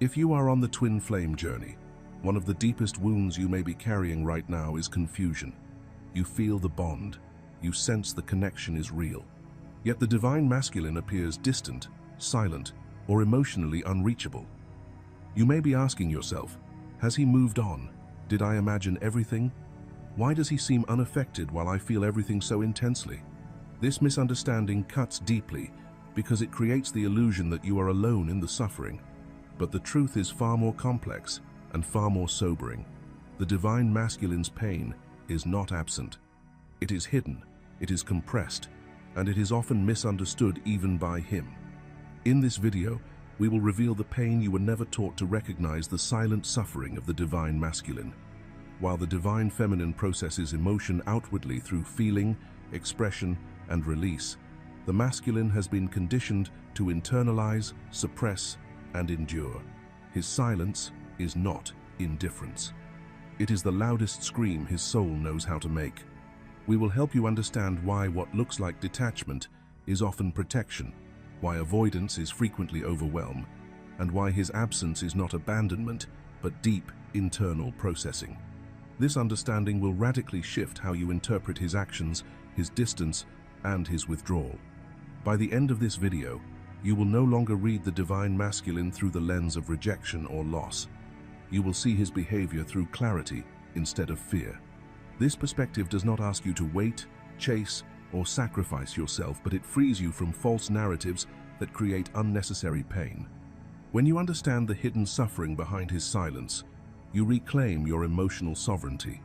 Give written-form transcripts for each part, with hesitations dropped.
If you are on the twin flame journey, one of the deepest wounds you may be carrying right now is confusion. You feel the bond. You sense the connection is real. Yet the divine masculine appears distant, silent, or emotionally unreachable. You may be asking yourself, has he moved on? Did I imagine everything? Why does he seem unaffected while I feel everything so intensely? This misunderstanding cuts deeply because it creates the illusion that you are alone in the suffering. But the truth is far more complex and far more sobering. The divine masculine's pain is not absent. It is hidden, it is compressed, and it is often misunderstood even by him. In this video, we will reveal the pain you were never taught to recognize, the silent suffering of the divine masculine. While the divine feminine processes emotion outwardly through feeling, expression, and release, the masculine has been conditioned to internalize, suppress, and endure. His silence is not indifference. It is the loudest scream his soul knows how to make. We will help you understand why what looks like detachment is often protection, why avoidance is frequently overwhelm, and why his absence is not abandonment, but deep internal processing. This understanding will radically shift how you interpret his actions, his distance, and his withdrawal. By the end of this video, you will no longer read the divine masculine through the lens of rejection or loss. You will see his behavior through clarity instead of fear. This perspective does not ask you to wait, chase, or sacrifice yourself, but it frees you from false narratives that create unnecessary pain. When you understand the hidden suffering behind his silence, you reclaim your emotional sovereignty.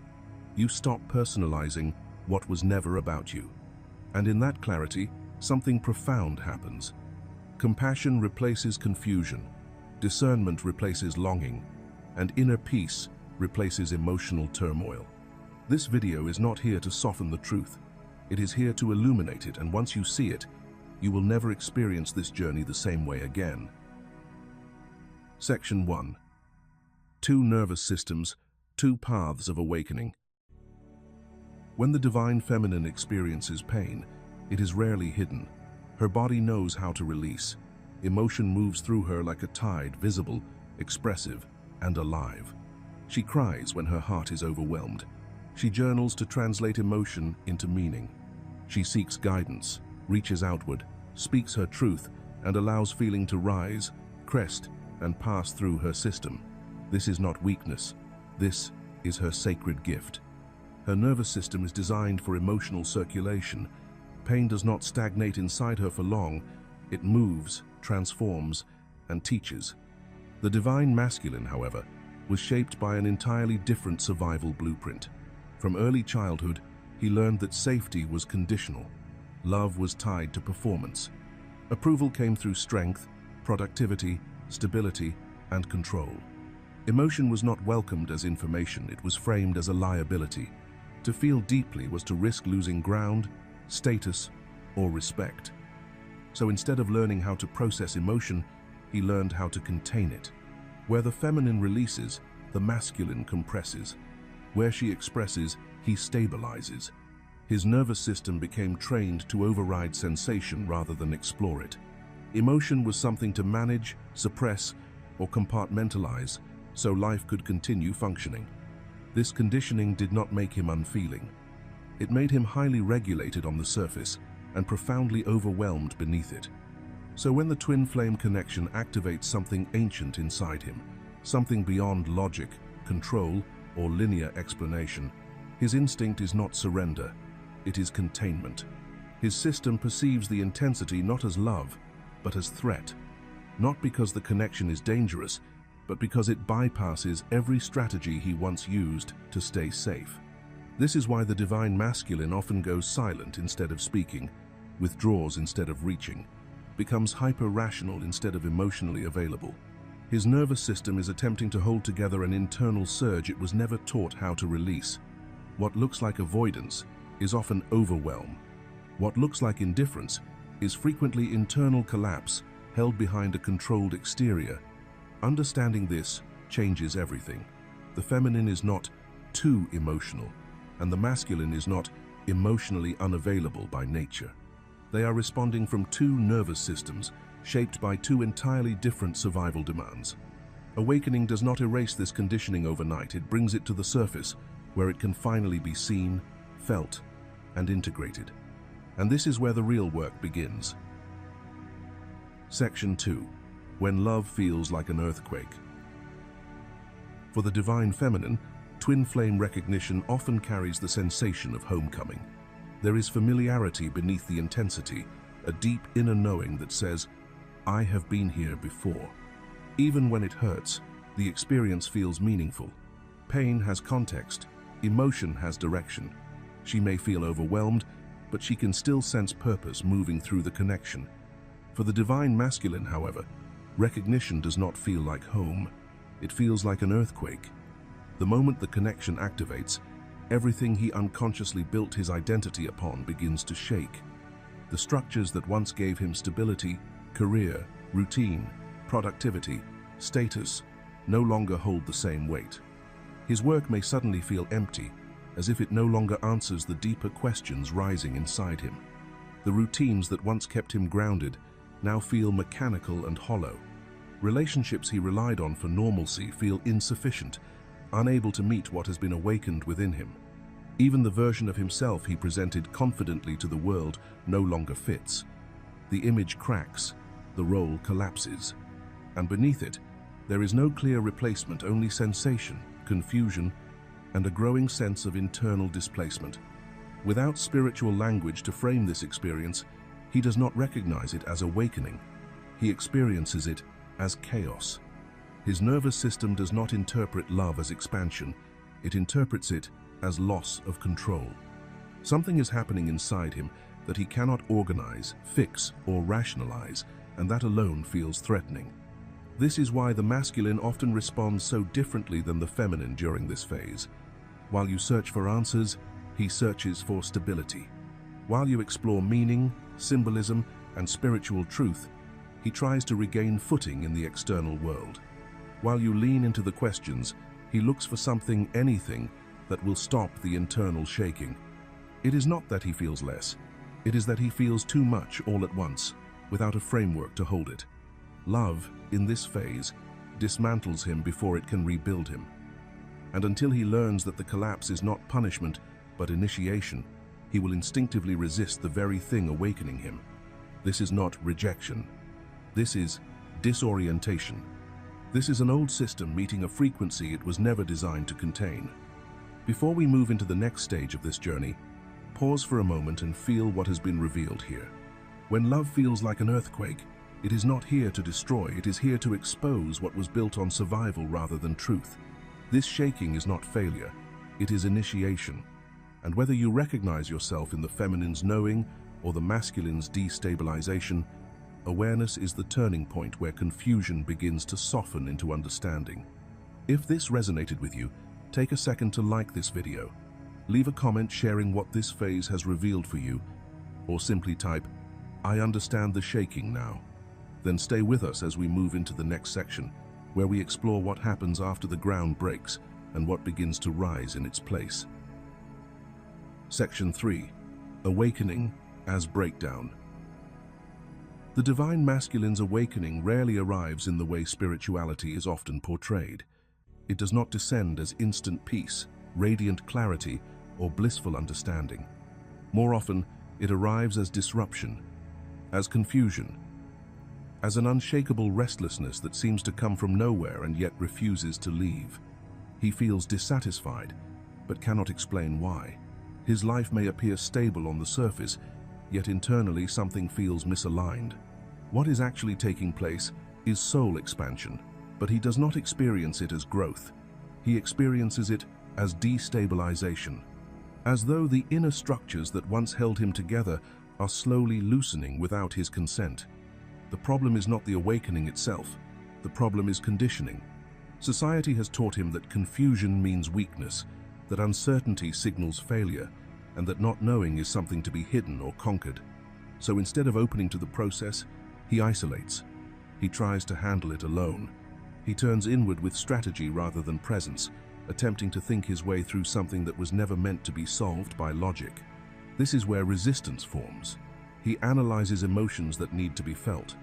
You stop personalizing what was never about you. And in that clarity, something profound happens. Compassion replaces confusion, discernment replaces longing, and inner peace replaces emotional turmoil. This video is not here to soften the truth. It is here to illuminate it, and once you see it, you will never experience this journey the same way again. Section 1. Two nervous systems, two paths of awakening. When the divine feminine experiences pain, it is rarely hidden. Her body knows how to release. Emotion moves through her like a tide, visible, expressive, and alive. She cries when her heart is overwhelmed. She journals to translate emotion into meaning. She seeks guidance, reaches outward, speaks her truth, and allows feeling to rise, crest, and pass through her system. This is not weakness. This is her sacred gift. Her nervous system is designed for emotional circulation. Pain does not stagnate inside her for long. It moves, transforms, and teaches. The divine masculine, however, was shaped by an entirely different survival blueprint. From early childhood, he learned that safety was conditional. Love was tied to performance. Approval came through strength, productivity, stability, and control. Emotion was not welcomed as information, it was framed as a liability. To feel deeply was to risk losing ground, status, or respect. So instead of learning how to process emotion, he learned how to contain it. Where the feminine releases, the masculine compresses. Where she expresses, he stabilizes. His nervous system became trained to override sensation rather than explore it. Emotion was something to manage, suppress, or compartmentalize, so life could continue functioning. This conditioning did not make him unfeeling. It made him highly regulated on the surface and profoundly overwhelmed beneath it. So when the twin flame connection activates something ancient inside him, something beyond logic, control, or linear explanation, his instinct is not surrender, it is containment. His system perceives the intensity not as love, but as threat. Not because the connection is dangerous, but because it bypasses every strategy he once used to stay safe. This is why the divine masculine often goes silent instead of speaking, withdraws instead of reaching, becomes hyper-rational instead of emotionally available. His nervous system is attempting to hold together an internal surge it was never taught how to release. What looks like avoidance is often overwhelm. What looks like indifference is frequently internal collapse held behind a controlled exterior. Understanding this changes everything. The feminine is not too emotional, and the masculine is not emotionally unavailable by nature. They are responding from two nervous systems shaped by two entirely different survival demands. Awakening does not erase this conditioning overnight, it brings it to the surface, where it can finally be seen, felt, and integrated. And this is where the real work begins. Section 2. When love feels like an earthquake. For the divine feminine, twin flame recognition often carries the sensation of homecoming. There is familiarity beneath the intensity, a deep inner knowing that says, I have been here before. Even when it hurts, the experience feels meaningful. Pain has context, emotion has direction. She may feel overwhelmed, but she can still sense purpose moving through the connection. For the divine masculine, however, recognition does not feel like home. It feels like an earthquake. The moment the connection activates, everything he unconsciously built his identity upon begins to shake. The structures that once gave him stability, career, routine, productivity, status, no longer hold the same weight. His work may suddenly feel empty, as if it no longer answers the deeper questions rising inside him. The routines that once kept him grounded now feel mechanical and hollow. Relationships he relied on for normalcy feel insufficient, unable to meet what has been awakened within him. Even the version of himself he presented confidently to the world no longer fits. The image cracks, the role collapses, and beneath it, there is no clear replacement, only sensation, confusion, and a growing sense of internal displacement. Without spiritual language to frame this experience, he does not recognize it as awakening. He experiences it as chaos. His nervous system does not interpret love as expansion, it interprets it as loss of control. Something is happening inside him that he cannot organize, fix, or rationalize, and that alone feels threatening. This is why the masculine often responds so differently than the feminine during this phase. While you search for answers, he searches for stability. While you explore meaning, symbolism, and spiritual truth, he tries to regain footing in the external world. While you lean into the questions, he looks for something, anything, that will stop the internal shaking. It is not that he feels less, it is that he feels too much all at once, without a framework to hold it. Love, in this phase, dismantles him before it can rebuild him. And until he learns that the collapse is not punishment, but initiation, he will instinctively resist the very thing awakening him. This is not rejection. This is disorientation. This is an old system meeting a frequency it was never designed to contain. Before we move into the next stage of this journey, pause for a moment and feel what has been revealed here. When love feels like an earthquake, it is not here to destroy, it is here to expose what was built on survival rather than truth. This shaking is not failure, it is initiation. And whether you recognize yourself in the feminine's knowing or the masculine's destabilization, awareness is the turning point where confusion begins to soften into understanding. If this resonated with you, take a second to like this video. Leave a comment sharing what this phase has revealed for you, or simply type, "I understand the shaking now." Then stay with us as we move into the next section, where we explore what happens after the ground breaks and what begins to rise in its place. Section 3. Awakening as breakdown. The divine masculine's awakening rarely arrives in the way spirituality is often portrayed. It does not descend as instant peace, radiant clarity, or blissful understanding. More often, it arrives as disruption, as confusion, as an unshakable restlessness that seems to come from nowhere and yet refuses to leave. He feels dissatisfied, but cannot explain why. His life may appear stable on the surface, yet internally something feels misaligned. What is actually taking place is soul expansion, but he does not experience it as growth. He experiences it as destabilization, as though the inner structures that once held him together are slowly loosening without his consent. The problem is not the awakening itself. The problem is conditioning. Society has taught him that confusion means weakness, that uncertainty signals failure, and that not knowing is something to be hidden or conquered. So instead of opening to the process, he isolates. He tries to handle it alone. He turns inward with strategy rather than presence, attempting to think his way through something that was never meant to be solved by logic. This is where resistance forms. He analyzes emotions that need to be felt.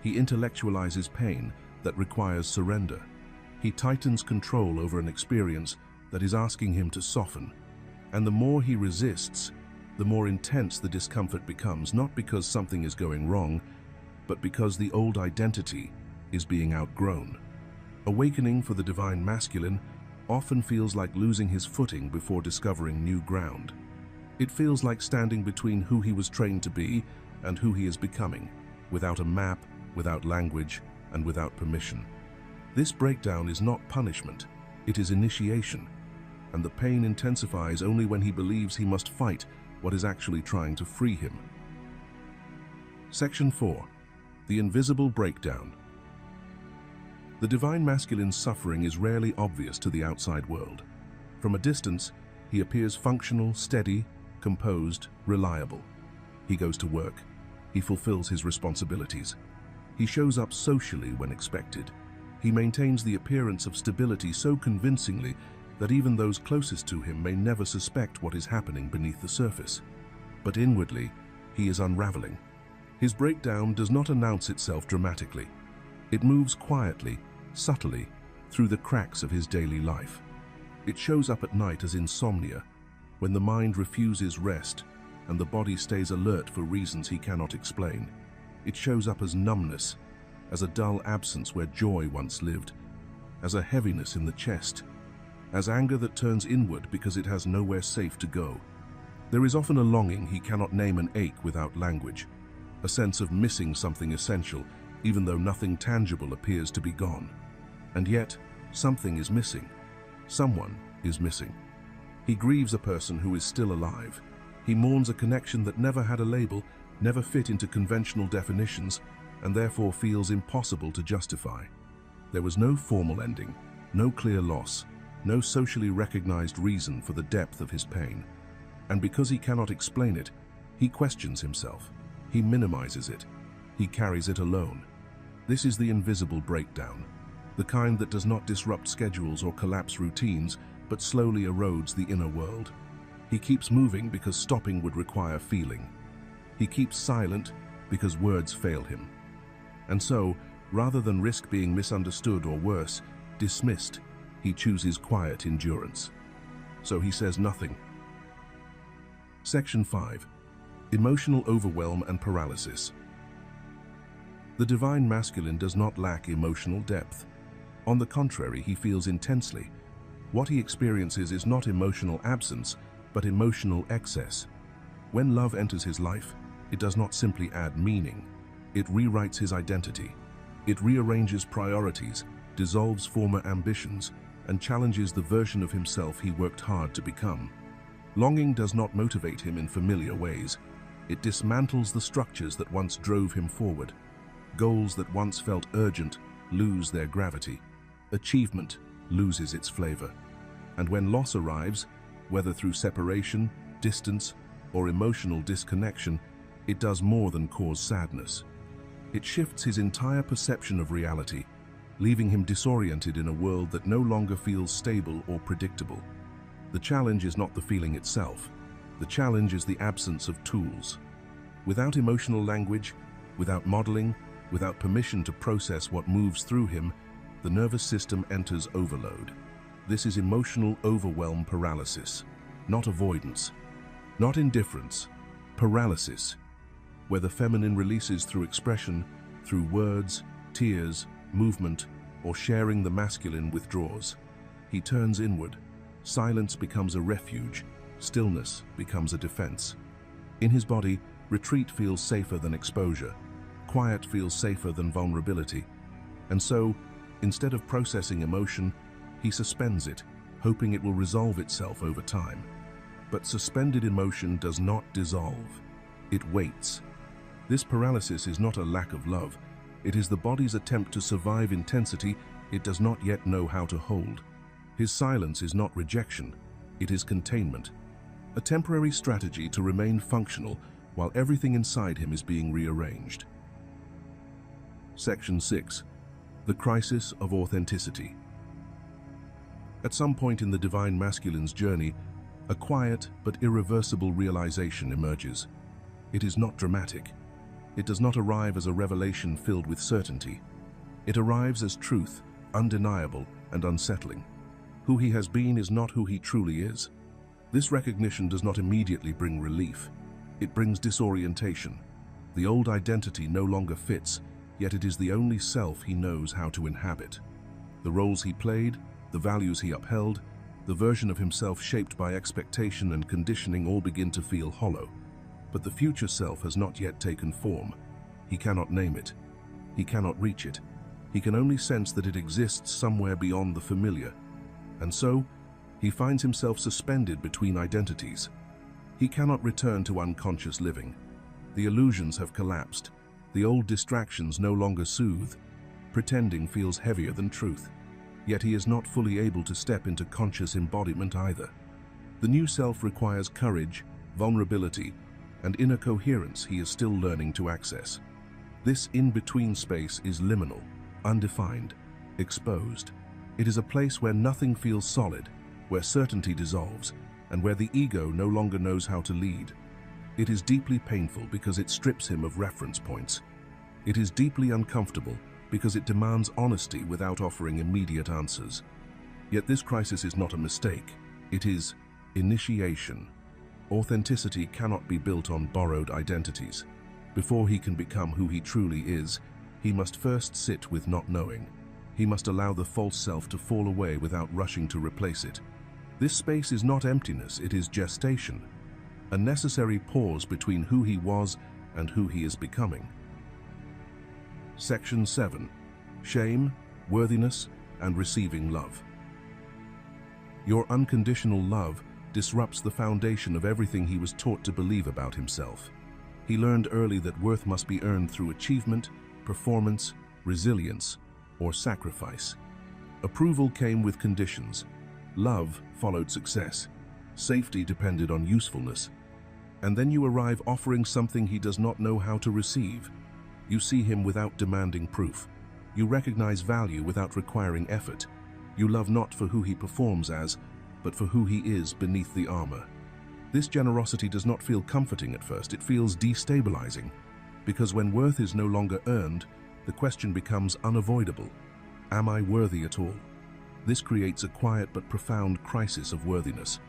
He intellectualizes pain that requires surrender. He tightens control over an experience that is asking him to soften. And the more he resists, the more intense the discomfort becomes, not because something is going wrong, but because the old identity is being outgrown. Awakening for the divine masculine often feels like losing his footing before discovering new ground. It feels like standing between who he was trained to be and who he is becoming, without a map, without language, and without permission. This breakdown is not punishment, it is initiation, and the pain intensifies only when he believes he must fight what is actually trying to free him. Section 4. The invisible breakdown. The divine masculine's suffering is rarely obvious to the outside world. From a distance, he appears functional, steady, composed, reliable. He goes to work. He fulfills his responsibilities. He shows up socially when expected. He maintains the appearance of stability so convincingly that even those closest to him may never suspect what is happening beneath the surface. But inwardly, he is unraveling. His breakdown does not announce itself dramatically. It moves quietly, subtly, through the cracks of his daily life. It shows up at night as insomnia, when the mind refuses rest and the body stays alert for reasons he cannot explain. It shows up as numbness, as a dull absence where joy once lived, as a heaviness in the chest, as anger that turns inward because it has nowhere safe to go. There is often a longing he cannot name, an ache without language, a sense of missing something essential, even though nothing tangible appears to be gone. And yet, something is missing. Someone is missing. He grieves a person who is still alive. He mourns a connection that never had a label, never fit into conventional definitions, and therefore feels impossible to justify. There was no formal ending, no clear loss, no socially recognized reason for the depth of his pain. And because he cannot explain it, he questions himself. He minimizes it. He carries it alone. This is the invisible breakdown, the kind that does not disrupt schedules or collapse routines, but slowly erodes the inner world. He keeps moving because stopping would require feeling. He keeps silent because words fail him. And so, rather than risk being misunderstood or worse, dismissed, he chooses quiet endurance. So he says nothing. Section 5. Emotional overwhelm and paralysis. The divine masculine does not lack emotional depth. On the contrary, he feels intensely. What he experiences is not emotional absence, but emotional excess. When love enters his life, it does not simply add meaning. It rewrites his identity. It rearranges priorities, dissolves former ambitions, and challenges the version of himself he worked hard to become. Longing does not motivate him in familiar ways. It dismantles the structures that once drove him forward. Goals that once felt urgent lose their gravity. Achievement loses its flavor. And when loss arrives, whether through separation, distance, or emotional disconnection, it does more than cause sadness. It shifts his entire perception of reality, leaving him disoriented in a world that no longer feels stable or predictable. The challenge is not the feeling itself. The challenge is the absence of tools. Without emotional language, without modeling, without permission to process what moves through him, the nervous system enters overload. This is emotional overwhelm paralysis, not avoidance, not indifference, paralysis, where the feminine releases through expression, through words, tears, movement, or sharing, the masculine withdraws. He turns inward. Silence becomes a refuge. Stillness becomes a defense. In his body, retreat feels safer than exposure. Quiet feels safer than vulnerability. And so, instead of processing emotion, he suspends it, hoping it will resolve itself over time. But suspended emotion does not dissolve. It waits. This paralysis is not a lack of love. It is the body's attempt to survive intensity it does not yet know how to hold. His silence is not rejection. It is containment. A temporary strategy to remain functional while everything inside him is being rearranged. Section 6. The crisis of authenticity. At some point in the divine masculine's journey, a quiet but irreversible realization emerges. It is not dramatic. It does not arrive as a revelation filled with certainty. It arrives as truth, undeniable and unsettling. Who he has been is not who he truly is. This recognition does not immediately bring relief. It brings disorientation. The old identity no longer fits, yet it is the only self he knows how to inhabit. The roles he played, the values he upheld, the version of himself shaped by expectation and conditioning all begin to feel hollow. But the future self has not yet taken form. He cannot name it. He cannot reach it. He can only sense that it exists somewhere beyond the familiar. And so, he finds himself suspended between identities. He cannot return to unconscious living. The illusions have collapsed. The old distractions no longer soothe. Pretending feels heavier than truth. Yet he is not fully able to step into conscious embodiment either. The new self requires courage, vulnerability, and inner coherence he is still learning to access. This in-between space is liminal, undefined, exposed. It is a place where nothing feels solid, where certainty dissolves, and where the ego no longer knows how to lead. It is deeply painful because it strips him of reference points. It is deeply uncomfortable because it demands honesty without offering immediate answers. Yet this crisis is not a mistake. It is initiation. Authenticity cannot be built on borrowed identities. Before he can become who he truly is, he must first sit with not knowing. He must allow the false self to fall away without rushing to replace it. This space is not emptiness, it is gestation, a necessary pause between who he was and who he is becoming. Section 7. Shame, Worthiness, and Receiving Love. Your unconditional love disrupts the foundation of everything he was taught to believe about himself. He learned early that worth must be earned through achievement, performance, resilience, or sacrifice. Approval came with conditions. Love followed success. Safety depended on usefulness. And then you arrive offering something he does not know how to receive. You see him without demanding proof. You recognize value without requiring effort. You love not for who he performs as, but for who he is beneath the armor. This generosity does not feel comforting at first, it feels destabilizing. Because when worth is no longer earned, the question becomes unavoidable. Am I worthy at all? This creates a quiet but profound crisis of worthiness.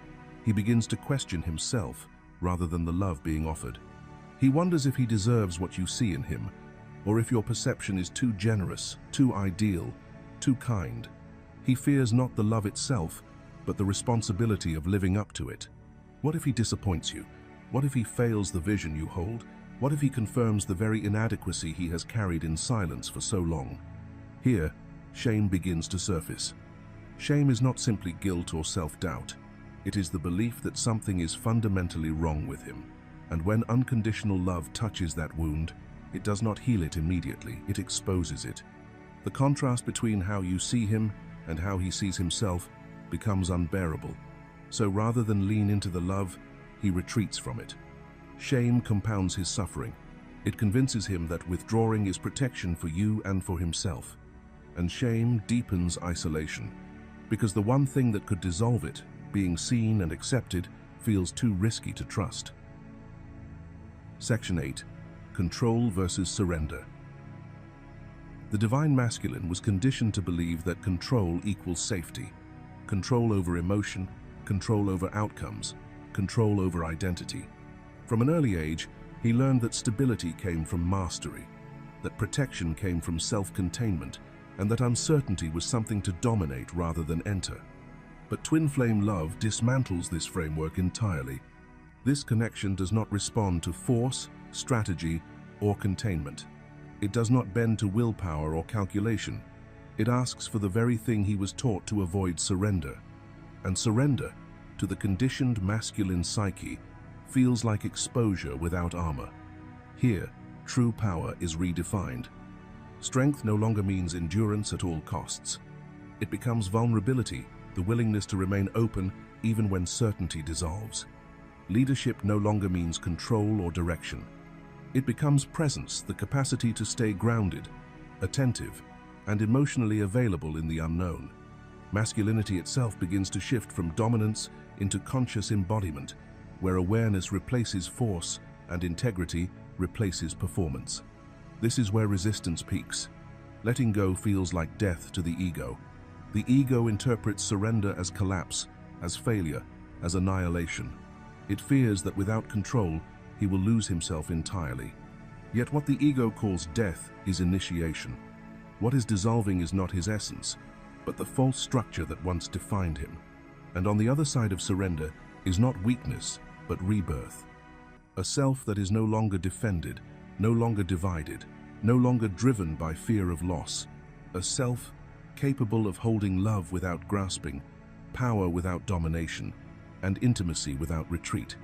He begins to question himself rather than the love being offered. He wonders if he deserves what you see in him, or if your perception is too generous, too ideal, too kind. He fears not the love itself, but the responsibility of living up to it. What if he disappoints you? What if he fails the vision you hold? What if he confirms the very inadequacy he has carried in silence for so long? Here, shame begins to surface. Shame is not simply guilt or self-doubt. It is the belief that something is fundamentally wrong with him. And when unconditional love touches that wound, it does not heal it immediately, it exposes it. The contrast between how you see him and how he sees himself becomes unbearable. So rather than lean into the love, he retreats from it. Shame compounds his suffering. It convinces him that withdrawing is protection for you and for himself. And shame deepens isolation, because the one thing that could dissolve it, being seen and accepted, feels too risky to trust. Section 8. Control versus surrender. The divine masculine was conditioned to believe that control equals safety. Control over emotion, control over outcomes, control over identity. From an early age, he learned that stability came from mastery, that protection came from self-containment, and that uncertainty was something to dominate rather than enter. But twin flame love dismantles this framework entirely. This connection does not respond to force, strategy, or containment. It does not bend to willpower or calculation. It asks for the very thing he was taught to avoid: surrender. And surrender, to the conditioned masculine psyche, feels like exposure without armor. Here, true power is redefined. Strength no longer means endurance at all costs. It becomes vulnerability, the willingness to remain open even when certainty dissolves. Leadership no longer means control or direction. It becomes presence, the capacity to stay grounded, attentive, and emotionally available in the unknown. Masculinity itself begins to shift from dominance into conscious embodiment, where awareness replaces force and integrity replaces performance. This is where resistance peaks. Letting go feels like death to the ego. The ego interprets surrender as collapse, as failure, as annihilation. It fears that without control, he will lose himself entirely. Yet what the ego calls death is initiation. What is dissolving is not his essence, but the false structure that once defined him. And on the other side of surrender is not weakness, but rebirth. A self that is no longer defended, no longer divided, no longer driven by fear of loss. A self capable of holding love without grasping, power without domination, and intimacy without retreat.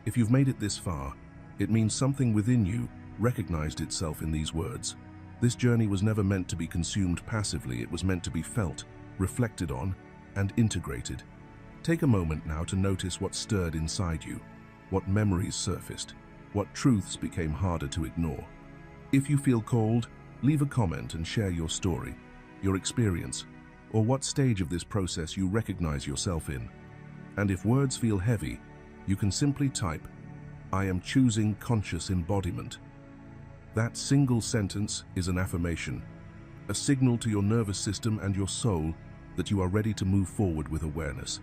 If you've made it this far, it means something within you recognized itself in these words. This journey was never meant to be consumed passively. It was meant to be felt, reflected on, and integrated. Take a moment now to notice what stirred inside you, what memories surfaced, what truths became harder to ignore. If you feel called, leave a comment and share your story, your experience, or what stage of this process you recognize yourself in. And if words feel heavy, you can simply type, "I am choosing conscious embodiment." That single sentence is an affirmation, a signal to your nervous system and your soul that you are ready to move forward with awareness.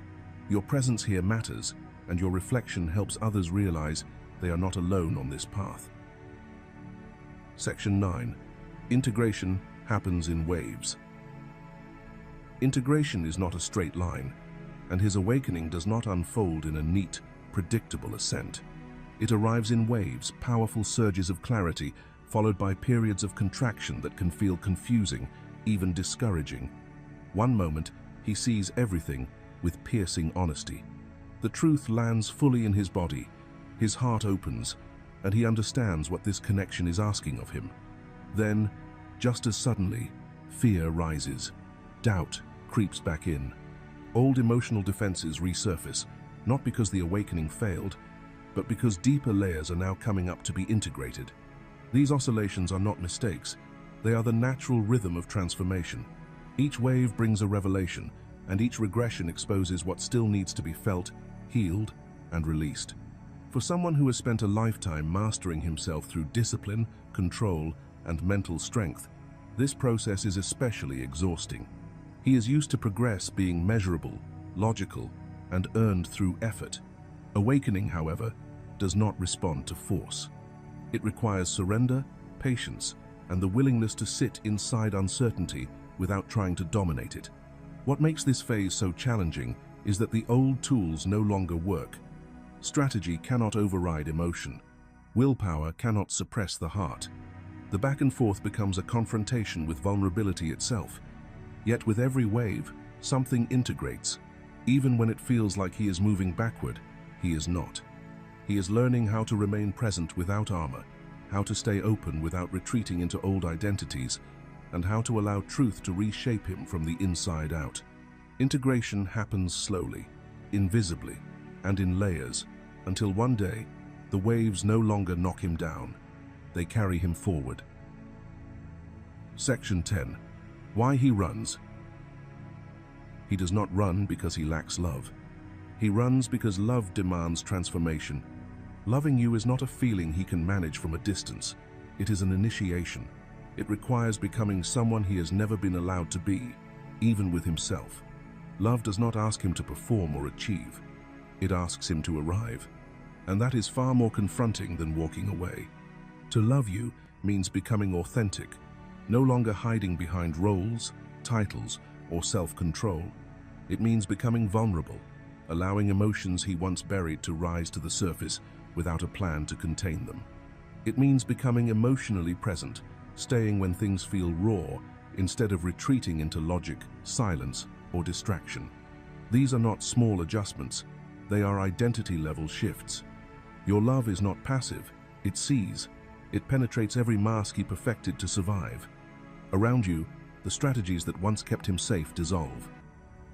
Your presence here matters, and your reflection helps others realize they are not alone on this path. Section 9. Integration happens in waves. Integration is not a straight line, and his awakening does not unfold in a neat, predictable ascent. It arrives in waves, powerful surges of clarity, followed by periods of contraction that can feel confusing, even discouraging. One moment, he sees everything with piercing honesty. The truth lands fully in his body, his heart opens, and he understands what this connection is asking of him. Then, just as suddenly, fear rises. Doubt creeps back in. Old emotional defenses resurface, not because the awakening failed, but because deeper layers are now coming up to be integrated. These oscillations are not mistakes. They are the natural rhythm of transformation. Each wave brings a revelation, and each regression exposes what still needs to be felt, healed, and released. For someone who has spent a lifetime mastering himself through discipline, control, and mental strength, this process is especially exhausting. He is used to progress being measurable, logical, and earned through effort. Awakening, however, does not respond to force. It requires surrender, patience, and the willingness to sit inside uncertainty without trying to dominate it. What makes this phase so challenging is that the old tools no longer work. Strategy cannot override emotion. Willpower cannot suppress the heart. The back and forth becomes a confrontation with vulnerability itself. Yet with every wave, something integrates. Even when it feels like he is moving backward, he is not. He is learning how to remain present without armor, how to stay open without retreating into old identities, and how to allow truth to reshape him from the inside out. Integration happens slowly, invisibly, and in layers, until one day, the waves no longer knock him down. They carry him forward. Section 10. Why he runs. He does not run because he lacks love. He runs because love demands transformation. Loving you is not a feeling he can manage from a distance. It is an initiation. It requires becoming someone he has never been allowed to be, even with himself. Love does not ask him to perform or achieve. It asks him to arrive. And that is far more confronting than walking away. To love you means becoming authentic, no longer hiding behind roles, titles, or self-control. It means becoming vulnerable, allowing emotions he once buried to rise to the surface without a plan to contain them. It means becoming emotionally present, staying when things feel raw, instead of retreating into logic, silence, or distraction. These are not small adjustments, they are identity-level shifts. Your love is not passive, it sees. It penetrates every mask he perfected to survive. Around you, the strategies that once kept him safe dissolve.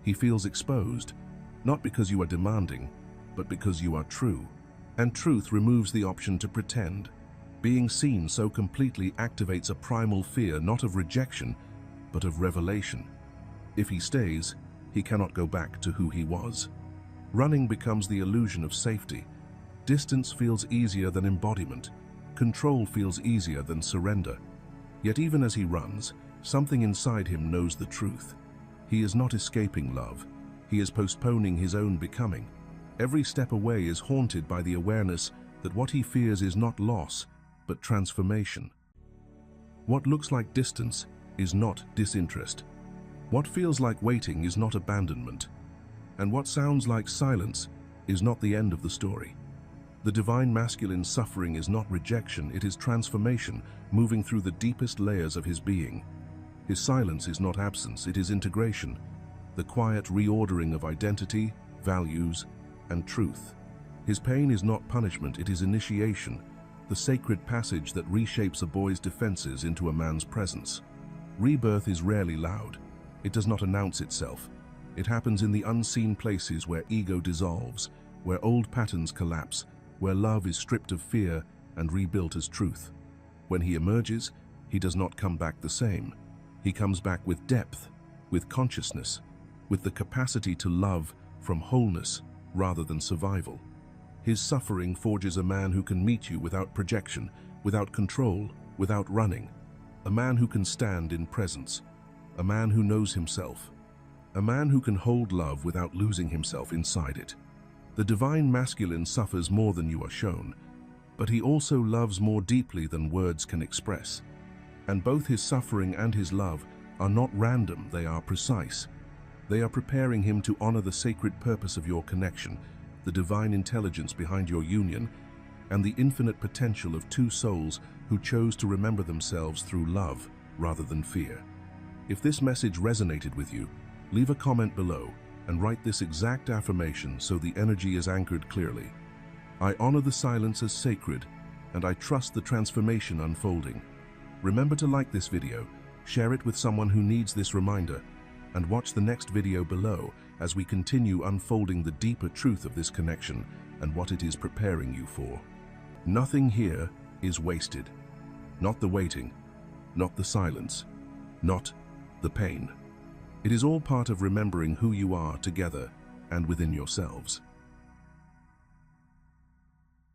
He feels exposed, not because you are demanding, but because you are true. And truth removes the option to pretend. Being seen so completely activates a primal fear not of rejection, but of revelation. If he stays, he cannot go back to who he was. Running becomes the illusion of safety. Distance feels easier than embodiment. Control feels easier than surrender. Yet even as he runs, something inside him knows the truth. He is not escaping love. He is postponing his own becoming. Every step away is haunted by the awareness that what he fears is not loss, but transformation. What looks like distance is not disinterest. What feels like waiting is not abandonment. And what sounds like silence is not the end of the story. The divine masculine's suffering is not rejection, it is transformation, moving through the deepest layers of his being. His silence is not absence, it is integration, the quiet reordering of identity, values, and truth. His pain is not punishment, it is initiation, the sacred passage that reshapes a boy's defenses into a man's presence. Rebirth is rarely loud. It does not announce itself. It happens in the unseen places where ego dissolves, where old patterns collapse, where love is stripped of fear and rebuilt as truth. When he emerges, he does not come back the same. He comes back with depth, with consciousness, with the capacity to love from wholeness rather than survival. His suffering forges a man who can meet you without projection, without control, without running. A man who can stand in presence. A man who knows himself. A man who can hold love without losing himself inside it. The divine masculine suffers more than you are shown, but he also loves more deeply than words can express. And both his suffering and his love are not random, they are precise. They are preparing him to honor the sacred purpose of your connection, the divine intelligence behind your union, and the infinite potential of two souls who chose to remember themselves through love rather than fear. If this message resonated with you, leave a comment below and write this exact affirmation so the energy is anchored clearly. I honor the silence as sacred, and I trust the transformation unfolding. Remember to like this video, share it with someone who needs this reminder, and watch the next video below as we continue unfolding the deeper truth of this connection and what it is preparing you for. Nothing here is wasted. Not the waiting, not the silence, not the pain. It is all part of remembering who you are together and within yourselves.